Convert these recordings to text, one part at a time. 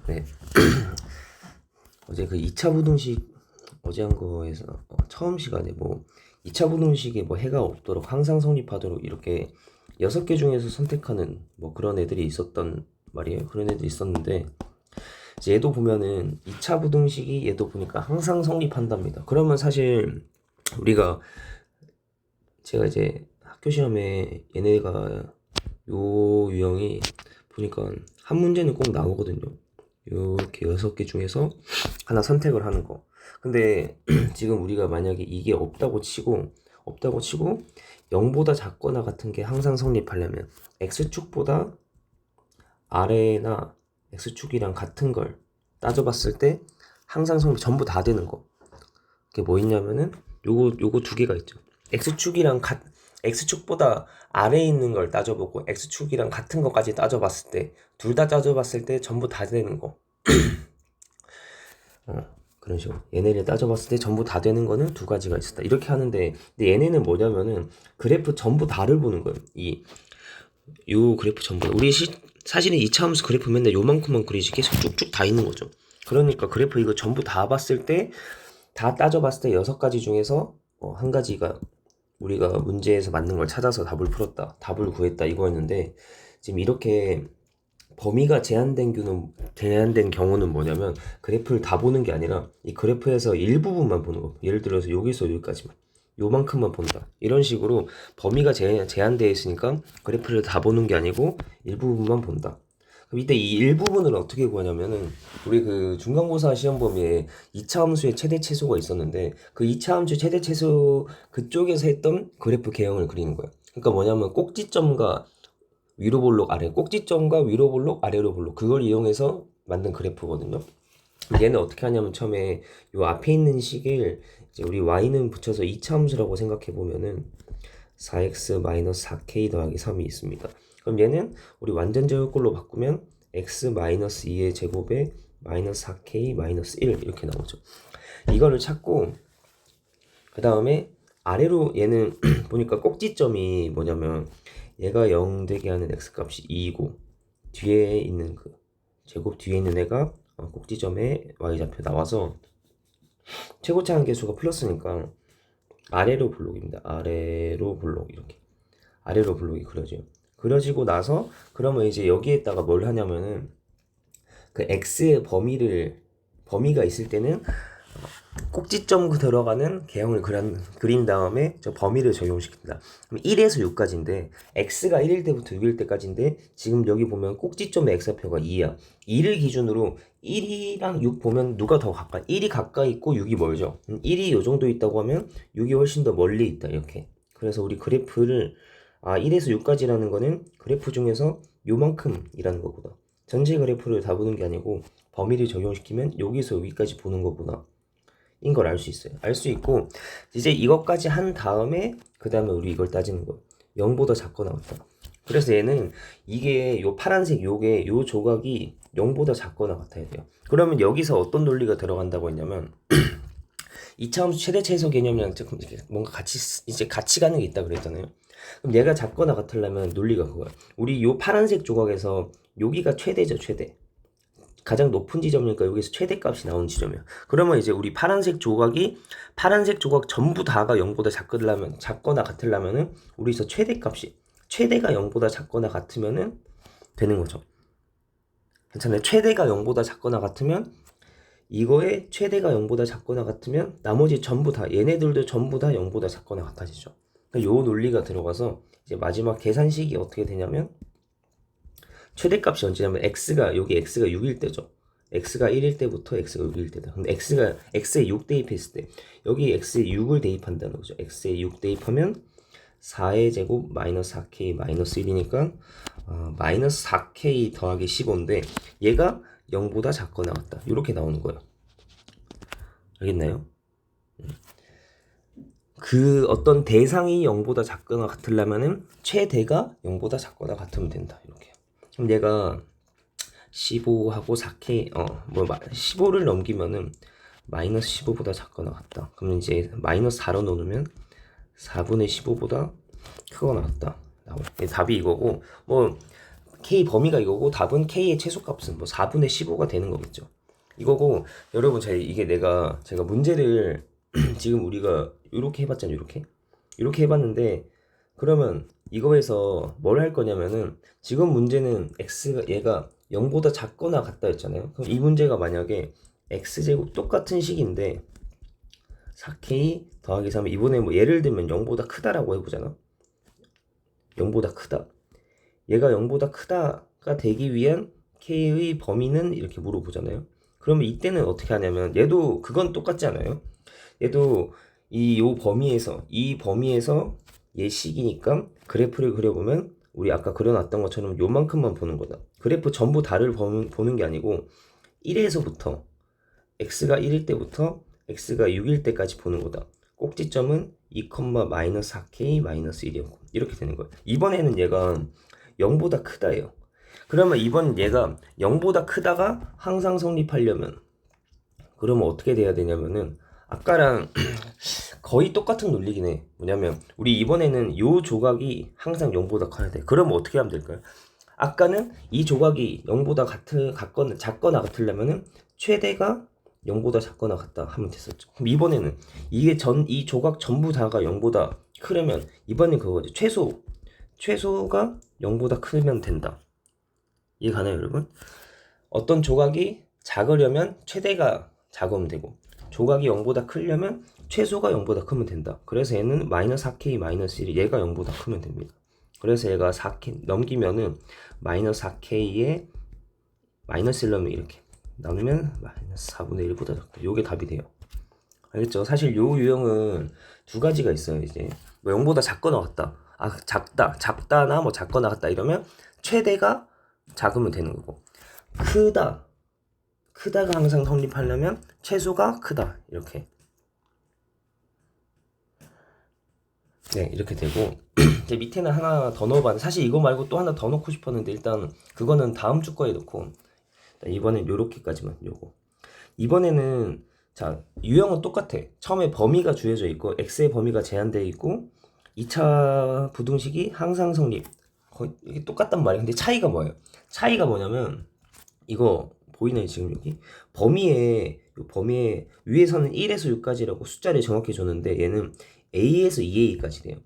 네. 어제 그 2차 부등식 어제 한 거에서 처음 시간에 뭐 2차 부등식에 뭐 해가 없도록 항상 성립하도록 이렇게 6개 중에서 선택하는 뭐 그런 애들이 있었단 말이에요. 그런 애들이 있었는데 이제 얘도 보면은 2차 부등식이 얘도 보니까 항상 성립한답니다. 그러면 사실 우리가 제가 이제 학교 시험에 얘네가 요 유형이 보니까 한 문제는 꼭 나오거든요. 이렇게 6개 중에서 하나 선택을 하는 거. 근데 지금 우리가 만약에 이게 없다고 치고 0보다 작거나 같은 게 항상 성립하려면 x축보다 아래나 x축이랑 같은 걸 따져봤을 때 항상 성립 전부 다 되는 거. 그게 뭐 있냐면은 요거 두 개가 있죠. x축보다 아래에 있는 걸 따져보고 x축이랑 같은 것까지 따져봤을 때 둘 다 따져봤을 때 전부 다 되는 거. 그런 식으로 얘네를 따져봤을 때 전부 다 되는 거는 두 가지가 있었다 이렇게 하는데, 근데 얘네는 뭐냐면은 그래프 전부 다를 보는 거예요. 요 그래프 전부 우리 사실은 2차 함수 그래프 맨날 요만큼만 그리지 계속 쭉쭉 다 있는 거죠. 그러니까 그래프 이거 전부 다 봤을 때, 다 따져봤을 때 6가지 중에서 한 가지가 우리가 문제에서 맞는 걸 찾아서 답을 풀었다, 답을 구했다 이거였는데, 지금 이렇게 범위가 제한된 경우는 뭐냐면 그래프를 다 보는 게 아니라 이 그래프에서 일부분만 보는 거. 예를 들어서 여기서 여기까지만, 요만큼만 본다 이런 식으로 범위가 제한되어 있으니까 그래프를 다 보는 게 아니고 일부분만 본다. 그럼 이때 이 일부분을 어떻게 구하냐면은 우리 그 중간고사 시험 범위에 2차 함수의 최대 최소가 있었는데 그 2차 함수 최대 최소 그쪽에서 했던 그래프 개형을 그리는 거예요. 그러니까 뭐냐면 꼭지점과 위로 볼록 아래, 꼭지점과 위로 볼록 아래로 볼록, 그걸 이용해서 만든 그래프거든요. 얘는 어떻게 하냐면 처음에 요 앞에 있는 식을 이제 우리 y는 붙여서 2차 함수라고 생각해 보면은 4x-4k 더하기 3이 있습니다. 그럼 얘는 우리 완전 제곱꼴로 바꾸면 x-2의 제곱에 -4k-1 이렇게 나오죠. 이거를 찾고 그 다음에 아래로 얘는 보니까 꼭지점이 뭐냐면 얘가 0 되게 하는 x값이 2이고 뒤에 있는 그 제곱 뒤에 있는 애가 꼭지점에 y좌표 나와서 최고차 한계수가 플러스니까 아래로 블록입니다. 아래로 블록, 이렇게 아래로 블록이 그려져요. 그려지고 나서 그러면 이제 여기에다가 뭘 하냐면은 그 x의 범위가 있을 때는 꼭지점 들어가는 개형을 그린 다음에 저 범위를 적용시킨다. 그럼 1에서 6까지인데 x가 1일 때부터 6일 때까지인데 지금 여기 보면 꼭지점의 x좌표가 2야. 2를 기준으로 1이랑 6 보면 누가 더 가까이? 1이 가까이 있고 6이 멀죠. 1이 요 정도 있다고 하면 6이 훨씬 더 멀리 있다 이렇게. 그래서 우리 그래프를 1에서 6까지라는 거는 그래프 중에서 요만큼이라는 거구나. 전체 그래프를 다 보는 게 아니고 범위를 적용시키면 여기서 여기까지 보는 거구나 인 걸 알 수 있어요. 알 수 있고 이제 이것까지 한 다음에 그 다음에 우리 이걸 따지는 거예요. 0보다 작거나 같다. 그래서 얘는 이게 요 파란색 요게 요 조각이 0보다 작거나 같아야 돼요. 그러면 여기서 어떤 논리가 들어간다고 했냐면 2차 함수 최대 최소 개념이랑 조금 뭔가 같이 가는 게 있다 그랬잖아요. 그럼 얘가 작거나 같으려면 논리가 그거야. 우리 요 파란색 조각에서 여기가 최대죠, 최대. 가장 높은 지점이니까 여기서 최대값이 나오는 지점이야. 그러면 이제 우리 파란색 조각 전부 다가 0보다 작거나 같으려면은 우리서 최대가 0보다 작거나 같으면은 되는 거죠. 괜찮아요. 최대가 0보다 작거나 같으면 이거의 최대가 0보다 작거나 같으면 나머지 전부 다 얘네들도 전부 다 0보다 작거나 같아지죠. 그러니까 요 논리가 들어가서 이제 마지막 계산식이 어떻게 되냐면 최대값이 언제냐면 여기 x가 6일 때죠. x가 1일 때부터 x가 6일 때다. 근데 x에 6 대입했을 때 여기 x에 6을 대입한다는 거죠. x에 6 대입하면 4의 제곱 마이너스 4k 마이너스 1이니까 마이너스 4k 더하기 15인데 얘가 0보다 작거나 같다. 이렇게 나오는 거예요. 알겠나요? 그 어떤 대상이 0보다 작거나 같으려면은 최대가 0보다 작거나 같으면 된다. 이렇게. 그럼 얘가 15하고 4K 15를 넘기면은 마이너스 15보다 작거나 같다. 그러면 이제 마이너스 4로 놓으면 4분의 15보다 크거나 같다. 답이 이거고 뭐 k 범위가 이거고 답은 k의 최소값은 뭐 4분의 15가 되는 거겠죠. 이거고 여러분 제가 문제를 지금 우리가 이렇게 해봤잖아요. 이렇게 해봤는데 그러면 이거에서 뭘 할 거냐면은 지금 문제는 x가 얘가 0보다 작거나 같다 했잖아요. 그럼 이 문제가 만약에 x제곱 똑같은 식인데 4k 더하기 3 이번에 뭐 예를 들면 0보다 크다라고 해보잖아. 0보다 크다. 얘가 0보다 크다가 되기 위한 k의 범위는 이렇게 물어보잖아요. 그러면 이때는 어떻게 하냐면 얘도 그건 똑같지 않아요? 얘도 이 범위에서 얘 식이니까 그래프를 그려보면 우리 아까 그려놨던 것처럼 요만큼만 보는 거다. 그래프 전부 다를 보는 게 아니고 1에서부터 x가 1일 때부터 x가 6일 때까지 보는 거다. 꼭지점은 2,-4k 1이었고 이렇게 되는 거예요. 이번에는 얘가 0보다 크다예요. 그러면 이번 얘가 0보다 크다가 항상 성립하려면 그러면 어떻게 돼야 되냐면은 아까랑 거의 똑같은 논리긴 해. 뭐냐면 우리 이번에는 요 조각이 항상 0보다 커야 돼. 그러면 어떻게 하면 될까요? 아까는 이 조각이 0보다 같거나 작거나 같으려면은 최대가 0보다 작거나 같다 하면 됐었죠. 그럼 이번에는 이 조각 전부 다가 0보다 크려면 이번엔 그거지. 최소가 0보다 크면 된다. 이해 가나요, 여러분? 어떤 조각이 작으려면 최대가 작으면 되고 조각이 0보다 크려면 최소가 0보다 크면 된다. 그래서 얘는 -4k-1이 얘가 0보다 크면 됩니다. 그래서 얘가 4k 넘기면은 -4k에 -1 넣으면 이렇게 나누면 -4분의 1보다 작다. 요게 답이 돼요. 알겠죠? 사실 요 유형은 두 가지가 있어요. 이제 뭐 0보다 작거나 같다. 작다나 뭐 작거나 같다 이러면 최대가 작으면 되는 거고 크다가 항상 성립하려면 최소가 크다 이렇게 네 이렇게 되고 이제 밑에는 하나 더 넣어봤는데 사실 이거 말고 또 하나 더 넣고 싶었는데 일단 그거는 다음 주 거에 넣고 이번엔 요렇게까지만 요거 이번에는 자 유형은 똑같아. 처음에 범위가 주어져 있고 x의 범위가 제한되어 있고 2차 부등식이 항상 성립 거의 이게 똑같단 말이에요. 근데 차이가 뭐예요? 차이가 뭐냐면 이거 보이나요 지금 여기? 범위에 위에서는 1에서 6까지라고 숫자를 정확히 줬는데 얘는 a에서 2a까지 돼요.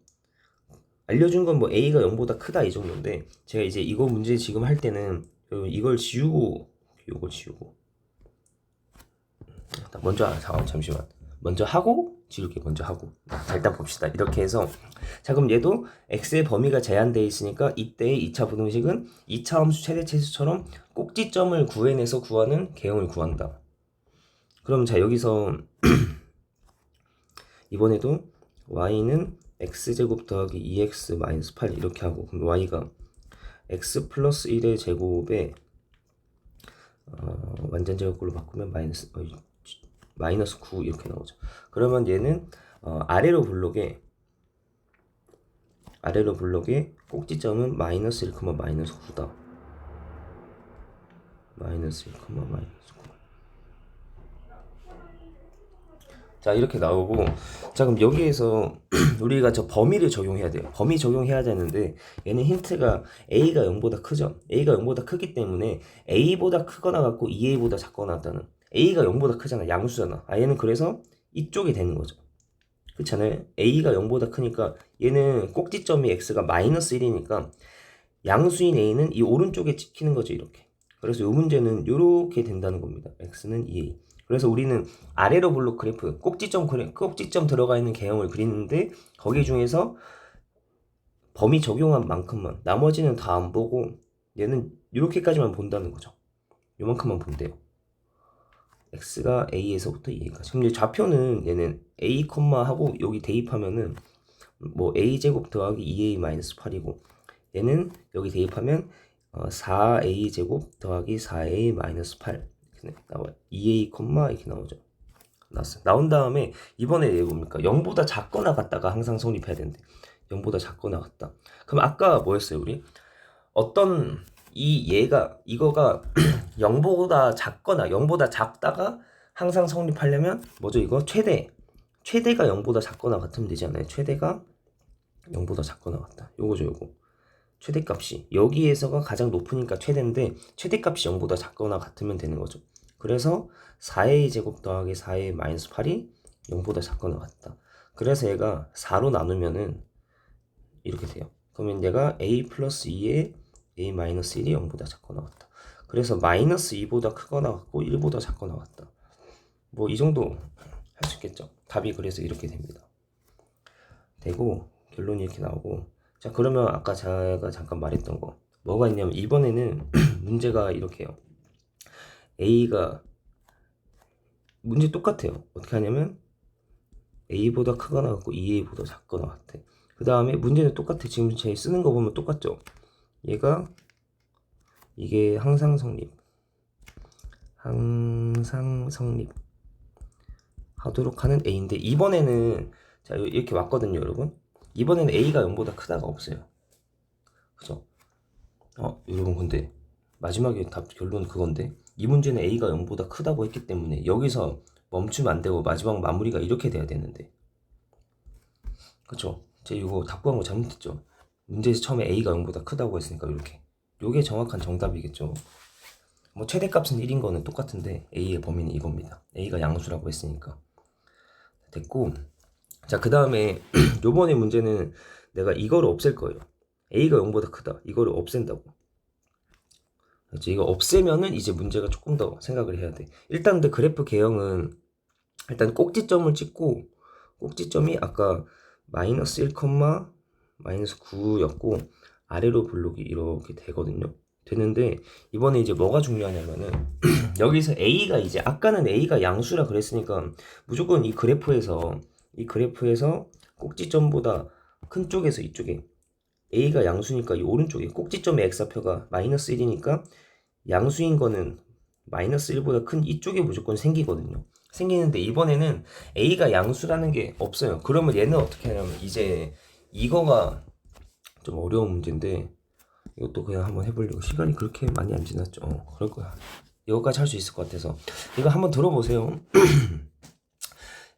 알려준 건 뭐 a가 0보다 크다 이 정도인데 제가 이제 이거 문제 지금 할 때는 이걸 지우고 이걸 지우고 잠시만 먼저 하고 지울게 먼저 하고 자 일단 봅시다. 이렇게 해서 자 그럼 얘도 x의 범위가 제한되어 있으니까 이때의 2차 부등식은 2차 함수 최대치수처럼 꼭지점을 구해내서 구하는 개형을 구한다. 그럼 자 여기서 이번에도 y는 x제곱 더하기 2x 마이너스 8 이렇게 하고 그럼 y가 x 플러스 1의 제곱에 완전 제곱꼴로 바꾸면 마이너스 9 이렇게 나오죠. 그러면 얘는 아래로 블록에 꼭지점은 마이너스 1, 마이너스 9다. 마이너스 1, 마이너스 9. 자 이렇게 나오고 자 그럼 여기에서 우리가 저 범위를 적용해야 돼요. 범위 적용해야 되는데 얘는 힌트가 a가 0보다 크죠. a가 0보다 크기 때문에 a보다 크거나 같고 2a보다 작거나 같다는 a가 0보다 크잖아. 양수잖아. 얘는 그래서 이쪽이 되는 거죠. 그렇잖아요. a가 0보다 크니까 얘는 꼭지점이 x가 마이너스 1이니까 양수인 a는 이 오른쪽에 찍히는 거죠. 이렇게. 그래서 이 문제는 이렇게 된다는 겁니다. x는 2a. 그래서 우리는 아래로 블록 그래프 꼭지점 들어가 있는 개형을 그리는데 거기 중에서 범위 적용한 만큼만 나머지는 다 안 보고 얘는 이렇게까지만 본다는 거죠. 요만큼만 본대요. x가 a에서부터 2a까지. 그럼 이제 좌표는 얘는 a, 하고 여기 대입하면은 뭐 a 제곱 더하기 2a 마이너스 8이고 얘는 여기 대입하면 4a 제곱 더하기 4a 마이너스 8 나와요. 2a, 이렇게 나오죠. 나온 다음에 이번에 얘 뭡니까? 0보다 작거나 같다가 항상 성립해야 되는데 0보다 작거나 같다. 그럼 아까 뭐였어요 우리? 이거가 0보다 작거나 0보다 작다가 항상 성립하려면 뭐죠 이거? 최대가 0보다 작거나 같으면 되지 않나요? 최대가 0보다 작거나 같다. 요거죠 요거. 최대값이 여기에서가 가장 높으니까 최대인데 최대값이 0보다 작거나 같으면 되는 거죠. 그래서 4a 제곱 더하기 4a 마이너스 8이 0보다 작거나 같다. 그래서 얘가 4로 나누면은 이렇게 돼요. 그러면 얘가 a 플러스 2에 a 마이너스 1이 0보다 작거나 같다. 그래서 마이너스 2보다 크거나 같고 1보다 작거나 같다. 뭐 이 정도 할 수 있겠죠. 답이 그래서 이렇게 됩니다. 되고 결론이 이렇게 나오고, 자 그러면 아까 제가 잠깐 말했던 거 뭐가 있냐면 이번에는 문제가 이렇게요. a가 문제 똑같아요. 어떻게 하냐면 a보다 크거나 같고 2a보다 작거나 같아. 그 다음에 문제는 똑같아. 지금 제 쓰는 거 보면 똑같죠. 얘가 이게 항상 성립 하도록 하는 a인데, 이번에는 자 이렇게 왔거든요 여러분. 이번에는 a가 0보다 크다가 없어요. 그죠? 여러분 근데 마지막에 답 결론 그건데, 이 문제는 a가 0보다 크다고 했기 때문에 여기서 멈추면 안 되고 마지막 마무리가 이렇게 돼야 되는데, 그쵸? 제가 이거 답 구한 거 잘못했죠. 문제에서 처음에 a가 0보다 크다고 했으니까 이렇게, 요게 정확한 정답이겠죠. 뭐 최대값은 1인 거는 똑같은데 a의 범위는 이겁니다. a가 양수라고 했으니까. 됐고, 자 그 다음에 요번에 문제는 내가 이거를 없앨 거예요. a가 0보다 크다, 이거를 없앤다고. 그렇지? 이거 없애면은 이제 문제가 조금 더 생각을 해야 돼. 일단 근데 그래프 개형은 일단 꼭지점을 찍고, 꼭지점이 아까 마이너스 1, 마이너스 9였고 아래로 블록이 이렇게 되거든요. 되는데 이번에 이제 뭐가 중요하냐면은 여기서 a가 이제 아까는 a가 양수라 그랬으니까 무조건 이 그래프에서 꼭지점보다 큰 쪽에서 이쪽에 a가 양수니까 이 오른쪽에 꼭지점의 x좌표가 마이너스 1이니까 양수인 거는 마이너스 1보다 큰 이쪽에 무조건 생기거든요. 생기는데 이번에는 a가 양수라는 게 없어요. 그러면 얘는 어떻게 하냐면, 이제 이거가 좀 어려운 문제인데 이것도 그냥 한번 해보려고. 시간이 그렇게 많이 안 지났죠. 그럴 거야. 이거까지 할 수 있을 것 같아서 이거 한번 들어보세요.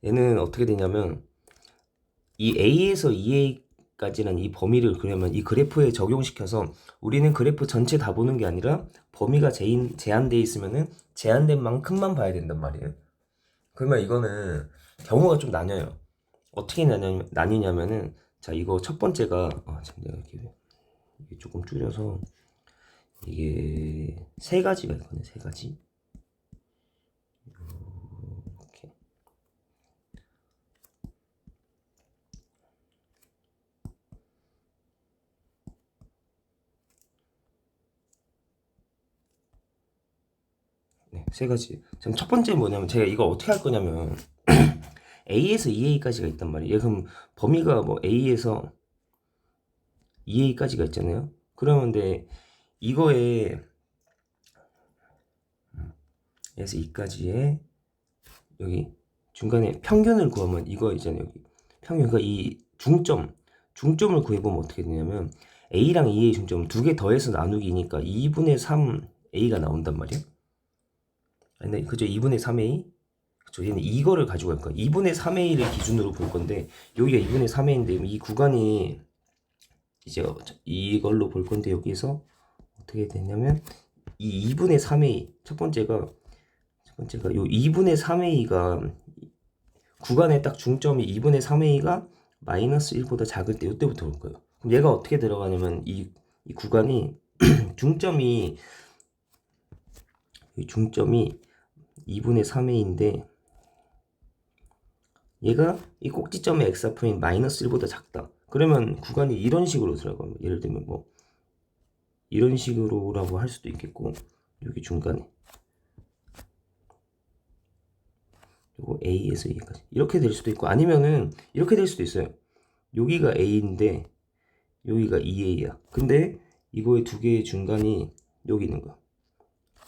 얘는 어떻게 되냐면, 이 a에서 2a까지는 이 범위를 그러면 이 그래프에 적용시켜서, 우리는 그래프 전체 다 보는 게 아니라 범위가 제한돼 있으면은 제한된 만큼만 봐야 된단 말이에요. 그러면 이거는 경우가 좀 나뉘어요. 어떻게 나뉘냐면은, 자 이거 첫 번째가 지금 내가 이게 조금 줄여서 이게 세 가지가 있거든요. 세 가지. 이렇게. 네, 세 가지. 지금 첫 번째 뭐냐면, 제가 이거 어떻게 할 거냐면 a에서 2a까지가 있단 말이에요. 그럼 범위가 뭐 a에서 2a까지가 있잖아요. 그러면 근데 이거에 에서 2까지에 여기 중간에 평균을 구하면 이거 있잖아요. 여기 평균, 그러니까 이 중점을 구해보면 어떻게 되냐면 a랑 2a 중점 두 개 더해서 나누기니까 2분의 3 a가 나온단 말이에요. 아니, 그죠? 2분의 3a. 그쵸? 얘는 이거를 가지고 갈 거야. 2분의 3a를 기준으로 볼 건데 여기가 2분의 3a인데 이 구간이 이제 이걸로 볼 건데, 여기서 어떻게 되냐면 이 2분의 3a 첫 번째가 요 2분의 3a가 구간의 딱 중점이 2분의 3a가 마이너스 1보다 작을 때 이때부터 올 거예요. 그럼 얘가 어떻게 들어가냐면 이 구간이 중점이 2분의 3a인데 얘가 이 꼭지점의 x좌표인 마이너스 1보다 작다. 그러면 구간이 이런 식으로 들어가요. 예를 들면 뭐 이런 식으로라고 할 수도 있겠고, 여기 중간에 요거 a에서 a까지 이렇게 될 수도 있고, 아니면은 이렇게 될 수도 있어요. 여기가 a인데 여기가 2a야. 근데 이거의 두 개의 중간이 여기 있는 거야.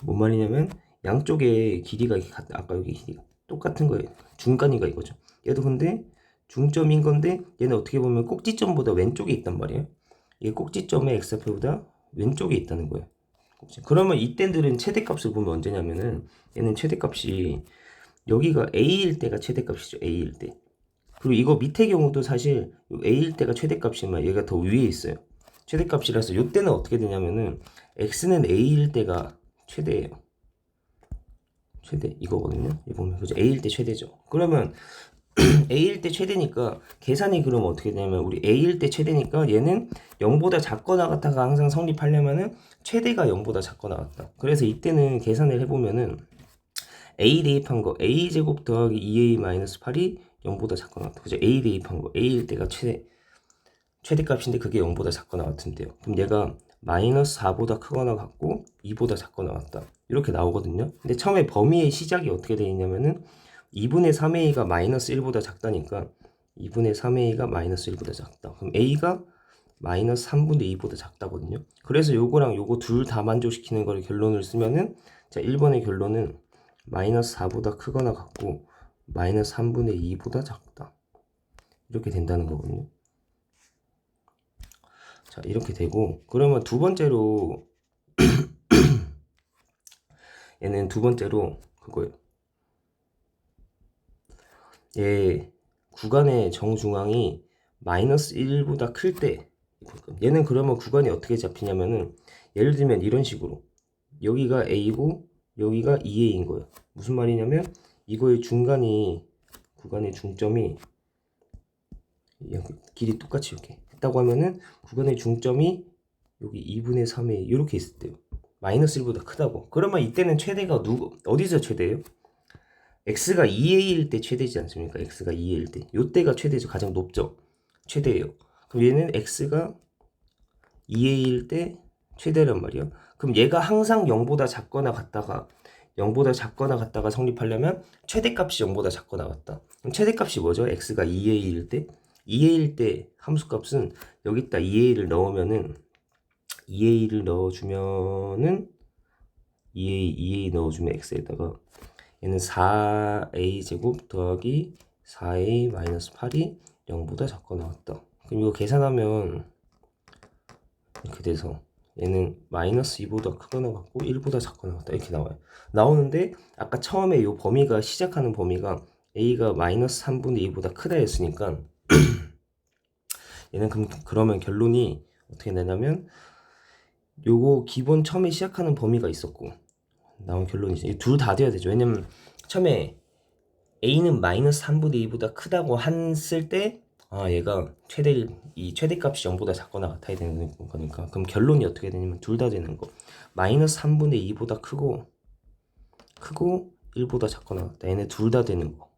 뭔 말이냐면 양쪽의 길이가 아까 여기 길이가 똑같은 거예요. 중간이가 이거죠. 얘도 근데 중점인 건데 얘는 어떻게 보면 꼭지점보다 왼쪽에 있단 말이에요. 이게 꼭지점의 x좌표보다 왼쪽에 있다는 거예요. 그러면 이때들은 최대값을 보면 언제냐면은, 얘는 최대값이 여기가 a일 때가 최대값이죠. a일 때. 그리고 이거 밑에 경우도 사실 a일 때가 최대값이지만 얘가 더 위에 있어요. 최대값이라서 이때는 어떻게 되냐면은 x는 a일 때가 최대예요. 최대 이거거든요. 이거 보면 그죠? a일 때 최대죠. 그러면 a일 때 최대니까 계산이 그러면 어떻게 되냐면 우리 a일 때 최대니까 얘는 0보다 작거나 같다가 항상 성립하려면은 최대가 0보다 작거나 같다. 그래서 이때는 계산을 해보면은 a 대입한 거 a 제곱 더하기 2a-8이 0보다 작거나 같다. 그죠? a 대입한 거 a일 때가 최대값인데 그게 0보다 작거나 같은데요. 그럼 얘가 마이너스 4보다 크거나 같고 2보다 작거나 같다. 이렇게 나오거든요. 근데 처음에 범위의 시작이 어떻게 되어 있냐면은 2분의 3a가 마이너스 1보다 작다니까 2분의 3a가 마이너스 1보다 작다. 그럼 a가 마이너스 3분의 2보다 작다거든요. 그래서 요거랑 요거 둘 다 만족시키는 거를 결론을 쓰면은 자 1번의 결론은 마이너스 4보다 크거나 같고 마이너스 3분의 2보다 작다. 이렇게 된다는 거거든요. 자 이렇게 되고 그러면 두 번째로 얘는 두 번째로 그거예요. 얘 구간의 정중앙이 마이너스 1보다 클 때 얘는 그러면 구간이 어떻게 잡히냐면은 예를 들면 이런 식으로 여기가 A고 여기가 2A인 거예요. 무슨 말이냐면 이거의 중간이 구간의 중점이 길이 똑같이 이렇게 했다고 하면은 구간의 중점이 여기 2분의 3A 이렇게 있을 때요. 마이너스 1보다 크다고. 그러면 이때는 최대가 어디서 최대예요? x가 2a일 때 최대지 않습니까? x가 2a일 때. 요때가 최대죠. 가장 높죠. 최대예요. 그럼 얘는 x가 2a일 때 최대란 말이야. 그럼 얘가 항상 0보다 작거나 같다가 0보다 작거나 같다가 성립하려면 최대값이 0보다 작거나 같다. 그럼 최대값이 뭐죠? x가 2a일 때 2a일 때 함수값은 여기다 2a를 넣으면은 2a를 넣어주면은 2a 넣어주면 x에다가 얘는 4a 제곱 더하기 4a 마이너스 8이 0보다 작거나 같다. 그럼 이거 계산하면 이렇게 돼서 얘는 마이너스 2보다 크거나 같고 1보다 작거나 같다. 이렇게 나와요. 나오는데 아까 처음에 이 범위가 시작하는 범위가 a가 마이너스 3분의 2보다 크다 했으니까 얘는 그러면 결론이 어떻게 되냐면 요거 기본 처음에 시작하는 범위가 있었고 나온 결론이죠. 둘 다 돼야 되죠. 왜냐면 처음에 a는 마이너스 3분의 2보다 크다고 했을 때 얘가 최대값이 0보다 작거나 같아야 되는 거니까 그럼 결론이 어떻게 되냐면 둘 다 되는 거 마이너스 3분의 2보다 크고 1보다 작거나 같다. 얘네 둘 다 되는 거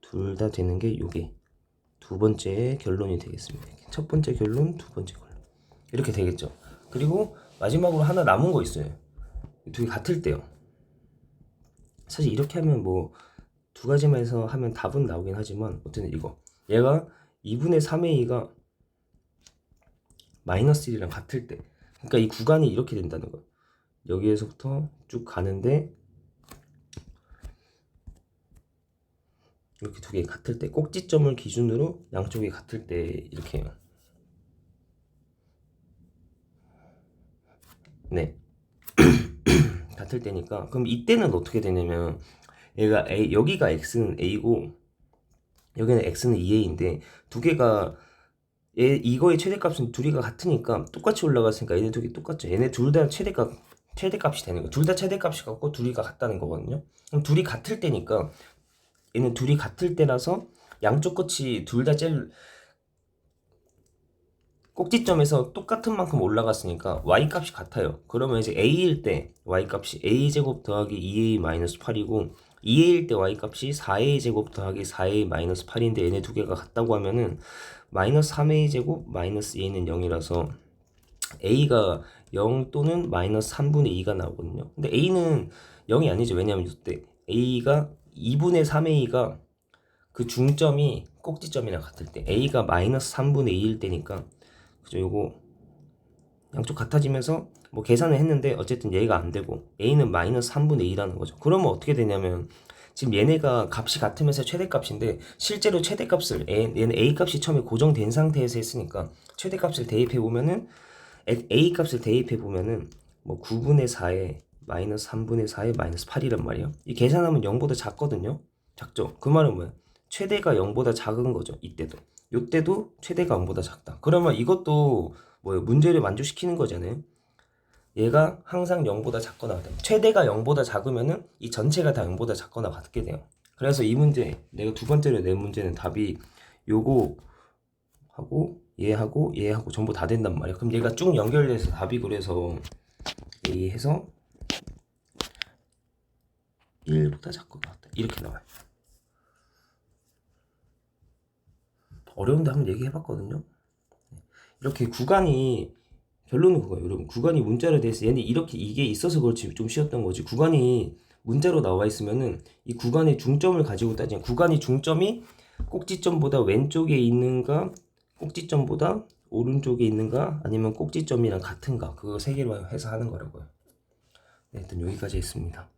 둘 다 되는 게 요게 두 번째 결론이 되겠습니다. 첫 번째 결론, 두 번째 결론 이렇게 되겠죠. 그리고 마지막으로 하나 남은 거 있어요. 두 개 같을 때요. 사실 이렇게 하면 뭐 두 가지만 해서 하면 답은 나오긴 하지만 어쨌든 이거 얘가 2분의 3a가 마이너스 1이랑 같을 때 그러니까 이 구간이 이렇게 된다는 거예요. 여기에서부터 쭉 가는데 이렇게 두 개 같을 때 꼭지점을 기준으로 양쪽이 같을 때 이렇게 해요. 네 같을 때니까 그럼 이때는 어떻게 되냐면 얘가 여기가 x는 a고 여기는 x는 2a인데 두 개가 이거의 최대값은 둘이가 같으니까 똑같이 올라갔으니까 얘네 두 개 똑같죠. 얘네 둘 다 최대값이 되는 거. 둘 다 최대값이 같고 둘이가 같다는 거거든요. 그럼 둘이 같을 때니까 얘는 둘이 같을 때라서 양쪽 끝이 둘 다 제일 꼭지점에서 똑같은 만큼 올라갔으니까 y값이 같아요. 그러면 이제 a일 때 y값이 a제곱 더하기 2a-8이고 2a일 때 y값이 4a제곱 더하기 4a-8인데 얘네 두 개가 같다고 하면은 마이너스 3a제곱 마이너스 a는 0이라서 a가 0 또는 마이너스 3분의 2가 나오거든요. 근데 a는 0이 아니죠. 왜냐면 이때 a가 2분의 3a가 그 중점이 꼭지점이랑 같을 때 a가 마이너스 3분의 2일 때니까 그죠? 요거 양쪽 같아지면서 뭐 계산을 했는데 어쨌든 얘가 안 되고 a는 마이너스 3분의 2라는 거죠. 그러면 어떻게 되냐면 지금 얘네가 값이 같으면서 최대값인데 실제로 최대값을 얘는 a 값이 처음에 고정된 상태에서 했으니까 최대값을 대입해 보면은 a 값을 대입해 보면은 뭐 9분의 4에 마이너스 3분의 4에 마이너스 8이란 말이에요. 이 계산하면 0보다 작거든요. 작죠? 그 말은 뭐야? 최대가 0보다 작은 거죠. 이때도. 요때도 최대가 0보다 작다. 그러면 이것도 뭐예요? 문제를 만족시키는 거잖아요. 얘가 항상 0보다 작거나 같다. 최대가 0보다 작으면은 이 전체가 다 0보다 작거나 같게 돼요. 그래서 이 문제, 내가 두 번째로 낸 문제는 답이 요거 하고 얘하고 얘하고 전부 다 된단 말이야. 그럼 얘가 쭉 연결돼서 답이 그래서 A 해서 1보다 작거나 같다. 이렇게 나와요. 어려운데 한번 얘기해봤거든요. 이렇게 구간이 결론은 그거예요. 여러분 구간이 문자로 돼 있어. 얘는 이렇게 이게 있어서 그렇지 좀 쉬웠던 거지. 구간이 문자로 나와 있으면은 이 구간의 중점을 가지고 따지면 구간의 중점이 꼭지점보다 왼쪽에 있는가 꼭지점보다 오른쪽에 있는가 아니면 꼭지점이랑 같은가 그거 세 개로 해서 하는 거라고요. 네, 일단 여기까지 했습니다.